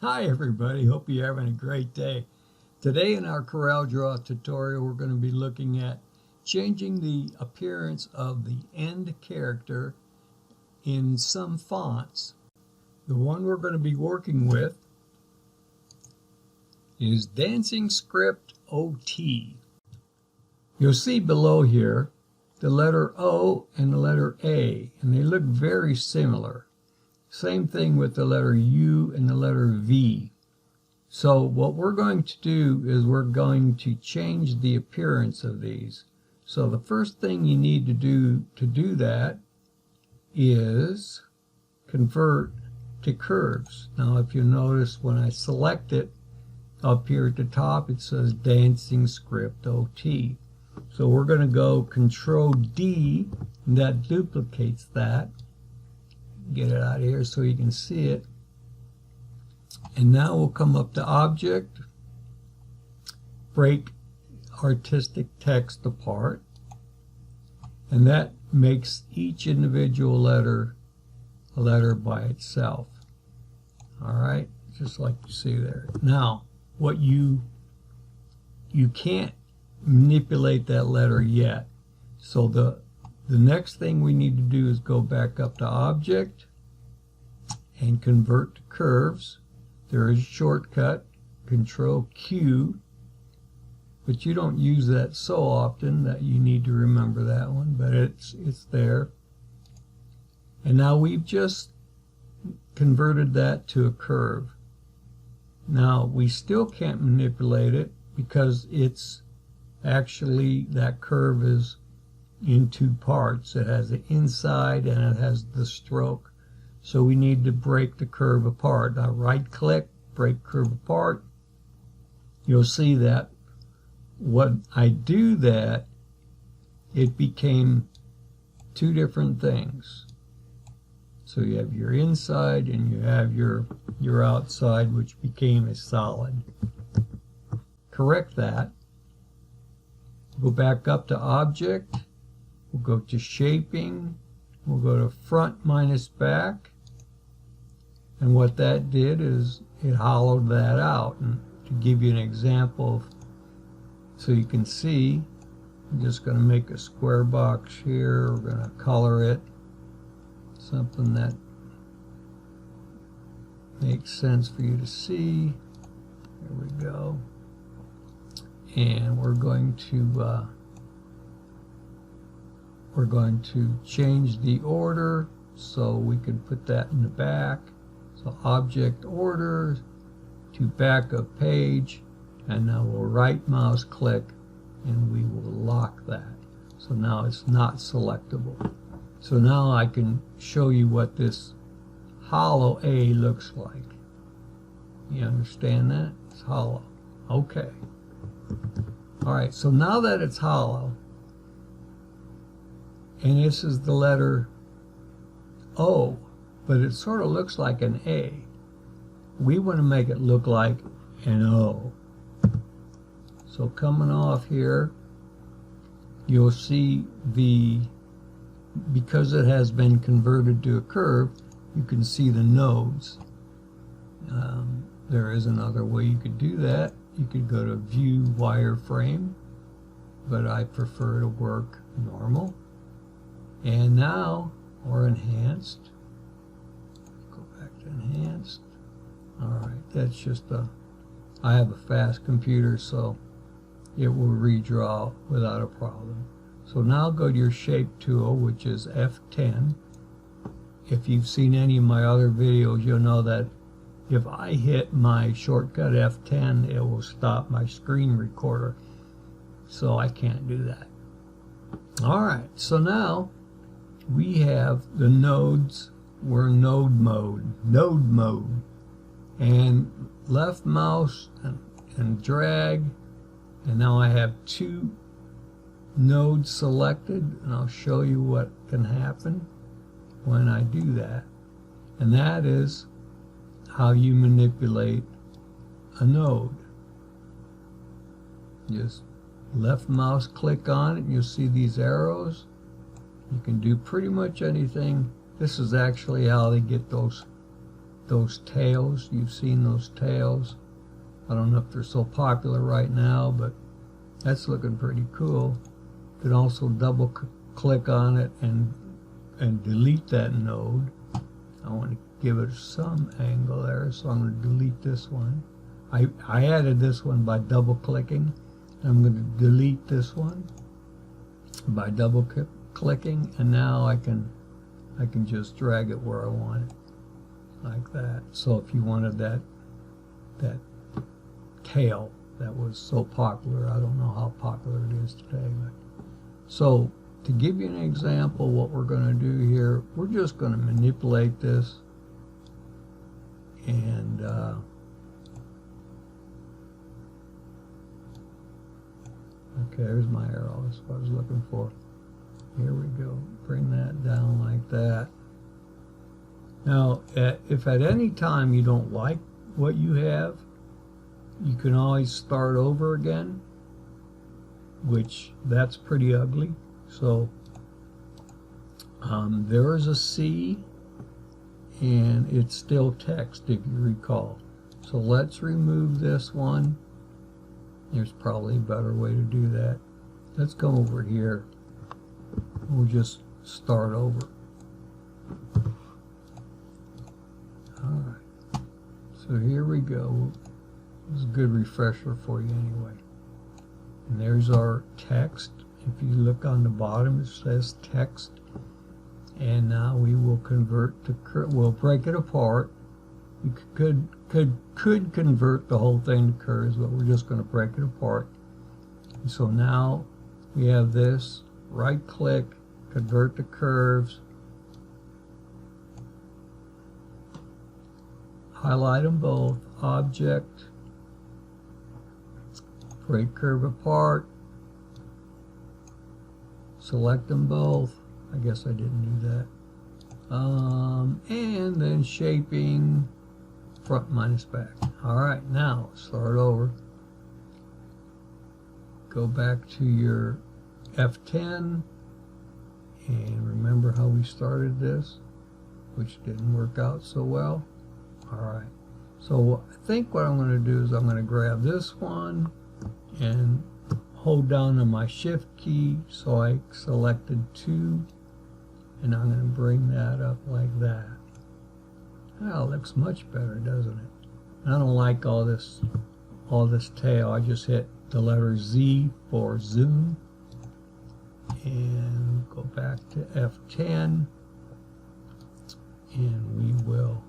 Hi everybody, hope you're having a great day. Today in our CorelDRAW tutorial we're going to be looking at changing the appearance of the end character in some fonts. The one we're going to be working with is Dancing Script OT. You'll see below here the letter O and the letter A, and they look very similar. Same thing with the letter U and the letter V. So what we're going to do is we're going to change the appearance of these. So the first thing you need to do that is convert to curves. Now if you notice when I select it, up here at the top it says Dancing Script OT. So we're going to go Control D, and that duplicates that. Get it out of here so you can see it. And now we'll come up to Object, break artistic text apart, and that makes each individual letter a letter by itself. Alright, just like you see there. Now, what you can't manipulate that letter yet. So the next thing we need to do is go back up to Object and convert to curves. There is a shortcut, Control Q, but you don't use that so often that you need to remember that one, but it's there. And now we've just converted that to a curve. Now we still can't manipulate it because it's actually, that curve is in two parts. It has the inside and it has the stroke. So we need to break the curve apart. Now right click, break curve apart. You'll see that when I do that, it became two different things. So you have your inside and you have your outside, which became a solid. Correct that. Go back up to Object. We'll go to Shaping. We'll go to Front minus Back. And what that did is it hollowed that out. And to give you an example, so you can see, I'm just going to make a square box here. We're going to color it something that makes sense for you to see. There we go. And we're going to change the order so we can put that in the back. So Object Order to Back of Page, and now we'll right mouse click and we will lock that. So now it's not selectable. So now I can show you what this hollow A looks like. You understand that? It's hollow. Okay. Alright, so now that it's hollow, and this is the letter O, but it sort of looks like an A. We want to make it look like an O. So coming off here, you'll see because it has been converted to a curve, you can see the nodes. There is another way you could do that. You could go to View Wireframe, but I prefer to work normal. And now, or Enhanced. Go back to Enhanced. Alright, that's just I have a fast computer, so it will redraw without a problem. So now go to your Shape tool, which is F10. If you've seen any of my other videos, you'll know that if I hit my shortcut F10, it will stop my screen recorder. So I can't do that. Alright, so now we have the nodes. We're in node mode. And left mouse and drag. And now I have two nodes selected, and I'll show you what can happen when I do that. And that is how you manipulate a node. Just left mouse click on it and you'll see these arrows. You can do pretty much anything. This is actually how they get those those tails. You've seen those tails. I don't know if they're so popular right now, but that's looking pretty cool. You can also double click on it and delete that node. I want to give it some angle there, so I'm going to delete this one. I added this one by double clicking. I'm going to delete this one by double clicking, and now I can just drag it where I want it, like that. So if you wanted that tail that was so popular, I don't know how popular it is today, but so to give you an example, what we're going to do here, we're just going to manipulate this, and okay, there's my arrow. That's what I was looking for. Here we go. Bring that down like that. Now, if at any time you don't like what you have, you can always start over again, which that's pretty ugly. So there is a C, and it's still text, if you recall. So let's remove this one. There's probably a better way to do that. Let's go over here. We'll just start over. Alright. So here we go. This is a good refresher for you anyway. And there's our text. If you look on the bottom, it says text. And now we will convert to we'll break it apart. You could convert the whole thing to curves, but we're just going to break it apart. And so now we have this. Right click, convert to curves. Highlight them both. Object. Break curve apart. Select them both. I guess I didn't do that. And then shaping front minus back. Alright, now start over. Go back to your F10 and remember how we started this, which didn't work out so well. Alright, so I think what I'm going to do is I'm going to grab this one and hold down on my shift key, so I selected 2, and I'm going to bring that up like that. Well, it looks much better, doesn't it? I don't like all this tail. I just hit the letter Z for zoom, and go back to F10, and we will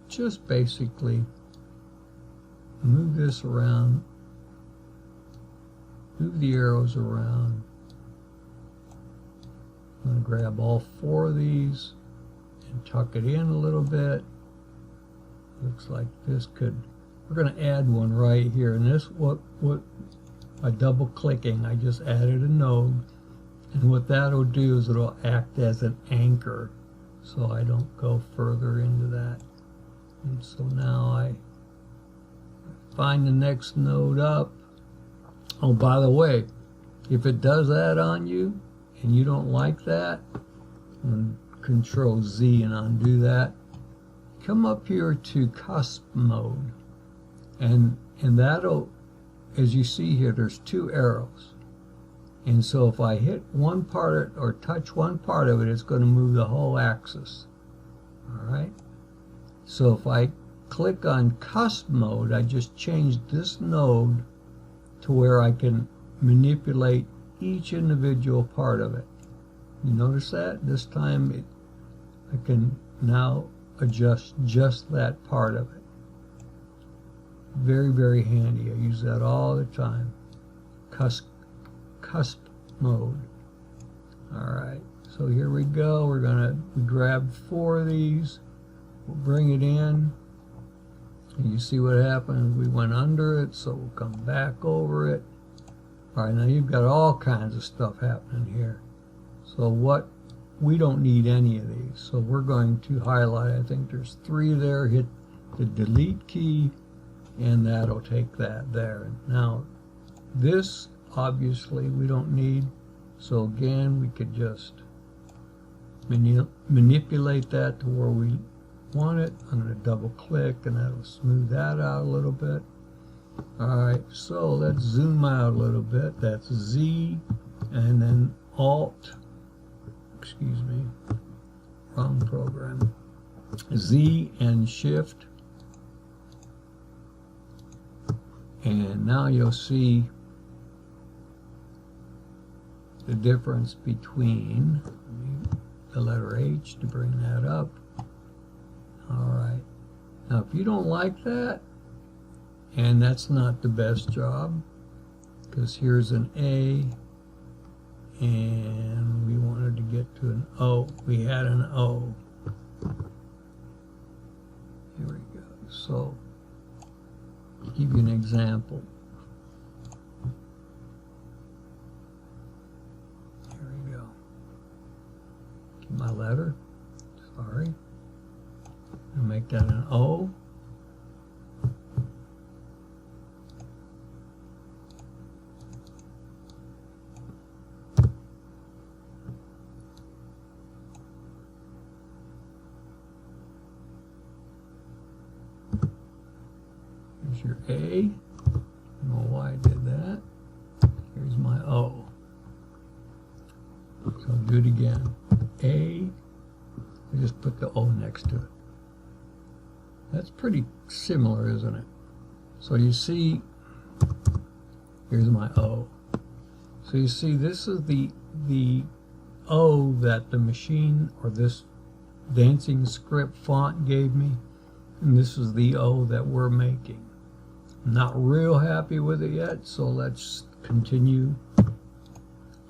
just basically move this around, move the arrows around. I'm going to grab all 4 of these and tuck it in a little bit. Looks like this could, we're going to add one right here, and this, what by double clicking, I just added a node, and what that'll do is it'll act as an anchor so I don't go further into that. And so now I find the next node up. Oh, by the way, if it does that on you and you don't like that, and Control Z and undo that, come up here to cusp mode, and that'll, as you see here, there's 2 arrows, and so if I hit one part or touch one part of it, it's going to move the whole axis. Alright, so if I click on cusp mode, I just changed this node to where I can manipulate each individual part of it. You notice that? This time I can now adjust just that part of it. Very, very handy. I use that all the time. Cusp mode. Alright, so here we go. We grab 4 of these. We'll bring it in. And you see what happened? We went under it, so we'll come back over it. Alright, now you've got all kinds of stuff happening here. So we don't need any of these. So we're going to highlight, I think there's 3 there, hit the delete key, and that'll take that there. Now, this obviously we don't need, so again, we could just manipulate that to where we want it. I'm going to double click and that'll smooth that out a little bit. Alright, so let's zoom out a little bit. That's Z and then Alt, excuse me, wrong program, Z and Shift. And now you'll see the difference between the letter H to bring that up. Alright, now if you don't like that, and that's not the best job, because here's an A, and we wanted to get to an O. We had an O. Here we go. So, I'll give you an example. Here we go. Get my letter. Sorry. I'll make that an O. Here's your A. I don't know why I did that. Here's my O. So I'll do it again. A. I just put the O next to it. That's pretty similar, isn't it? So you see, here's my O. So you see, this is the O that the machine or this dancing script font gave me, and this is the O that we're making. I'm not real happy with it yet, so let's continue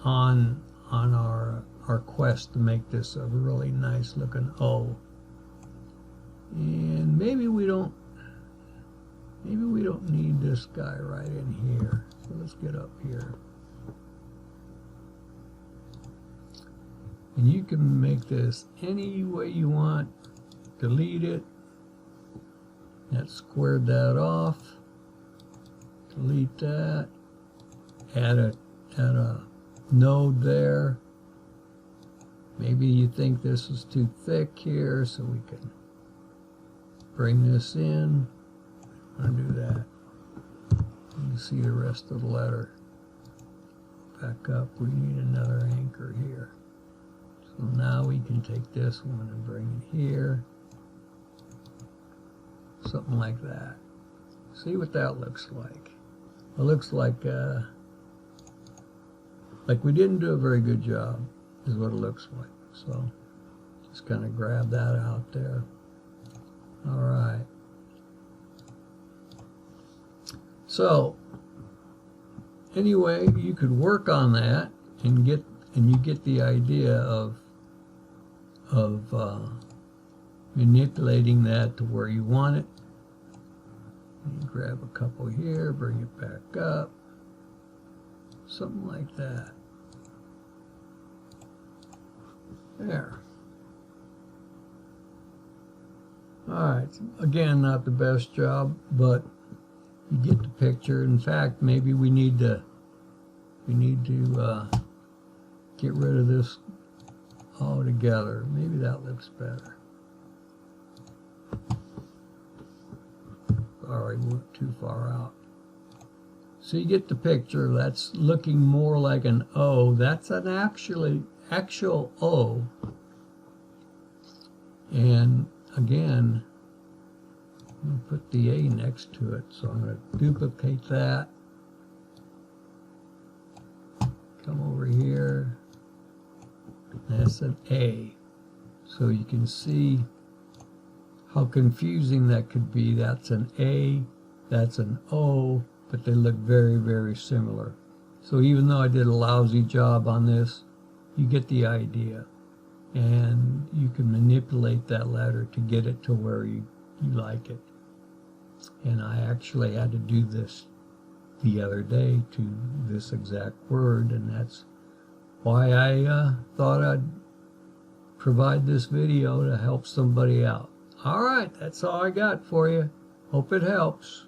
on our quest to make this a really nice looking O. And maybe we don't need this guy right in here. So let's get up here. And you can make this any way you want. Delete it. That squared that off. Delete that. Add a node there. Maybe you think this is too thick here, so we can bring this in. I'm going to do that. You can see the rest of the letter. Back up. We need another anchor here. So now we can take this one and bring it here. Something like that. See what that looks like. It looks like we didn't do a very good job, is what it looks like. So just kind of grab that out there. All right. So anyway, you could work on that and you get the idea of manipulating that to where you want it. You grab a couple here, bring it back up, something like that. There. Alright, again, not the best job, but you get the picture. In fact, maybe we need to get rid of this altogether. Maybe that looks better. Sorry, we went too far out. So you get the picture. That's looking more like an O. That's an actual O. And again, I'm going to put the A next to it. So I'm going to duplicate that. Come over here. That's an A. So you can see how confusing that could be. That's an A, that's an O, but they look very, very similar. So even though I did a lousy job on this, you get the idea. And you can manipulate that letter to get it to where you like it. And I actually had to do this the other day to this exact word, and that's why I thought I'd provide this video to help somebody out. All right, that's all I got for you. Hope it helps.